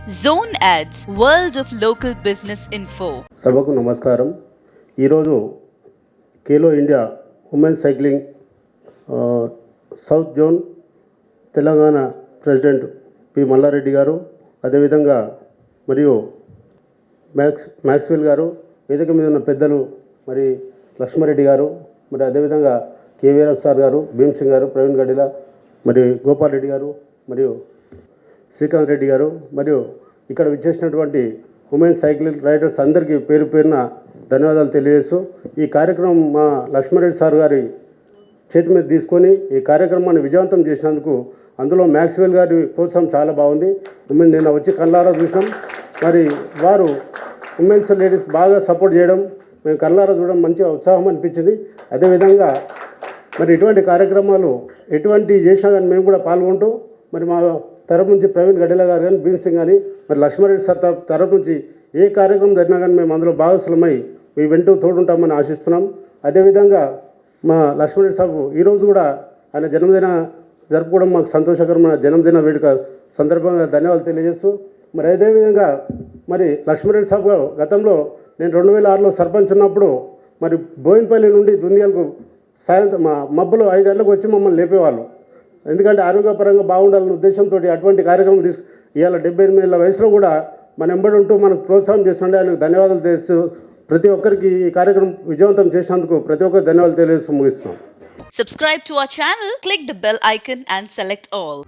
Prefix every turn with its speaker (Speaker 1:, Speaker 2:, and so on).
Speaker 1: Zone Ads, World of Local Business Info.
Speaker 2: సభకు నమస్కారం. ఈరోజు Khelo India women cycling south zone Telangana president P Mallareddy గారు, అదేవిధంగా మరియు మ్యాక్స్వెల్ గారు, వేదిక మీద ఉన్న పెద్దలు మరి లక్ష్మారెడ్డి గారు, మరి అదేవిధంగా కేవీఆర్ సార్ గారు, భీమ్ సింగ్ గారు, ప్రవీణ్ గడిల, మరి గోపాల్ రెడ్డి గారు, మరియు శ్రీకాంత్ రెడ్డి గారు, మరియు ఇక్కడ విచ్చేసినటువంటి ఉమెన్ సైక్లింగ్ రైడర్స్ అందరికీ పేరు పేరున ధన్యవాదాలు తెలియజేస్తూ, ఈ కార్యక్రమం మా లక్ష్మారెడ్డి సార్ గారి చేతి మీద తీసుకొని ఈ కార్యక్రమాన్ని విజయవంతం చేసినందుకు, అందులో మ్యాక్స్వెల్ గారి ప్రోత్సాహం చాలా బాగుంది. ఉమెన్ నిన్న వచ్చి కళ్ళారా చూసినాం. మరి వారు ఉమెన్స్ లేడీస్ బాగా సపోర్ట్ చేయడం, మేము కళ్ళారా చూడడం మంచిగా ఉత్సాహం అనిపించింది. అదేవిధంగా మరి ఇటువంటి కార్యక్రమాలు ఎటువంటి చేసినా కానీ మేము కూడా పాల్గొంటూ, మరి మా తరపు నుంచి ప్రవీణ్ గడిల గారు కానీ, భీమ్ సింగ్ కానీ, మరి లక్ష్మారెడ్డి సార్ తరపు నుంచి ఏ కార్యక్రమం జరిగినా కానీ మేము అందులో భాగస్వామై మీ వెంటూ తోడుంటామని ఆశిస్తున్నాం. అదేవిధంగా మా లక్ష్మారెడ్డి సాబు ఈరోజు కూడా ఆయన జన్మదిన జరుపుకోవడం మాకు సంతోషకరమైన జన్మదిన వేడుక సందర్భంగా ధన్యవాదాలు తెలియజేస్తూ, మరి అదేవిధంగా మరి లక్ష్మారెడ్డి సాబు గారు గతంలో నేను 2006లో సర్పంచ్ ఉన్నప్పుడు మరి బోయినపల్లి నుండి దుందియాలకు సాయంత్రం మబ్బులు 5 గంటలకు వచ్చి మమ్మల్ని లేపేవాళ్ళు. ఎందుకంటే ఆరోగ్యపరంగా బాగుండాలనే ఉద్దేశంతో అటువంటి కార్యక్రమం ఇవాళ 78 ఏళ్ళ వయసులో కూడా మన ఎంబడి ఉంటూ మనకు ప్రోత్సాహం చేస్తుండే ఆయనకు ధన్యవాదాలు తెలుస్తూ, ప్రతి ఒక్కరికి ఈ కార్యక్రమం విజయవంతం చేసినందుకు ప్రతి ఒక్కరికి ధన్యవాదాలు తెలియజేస్తూ ముగిస్తున్నాం.
Speaker 1: Subscribe to our channel, click the bell icon and select all.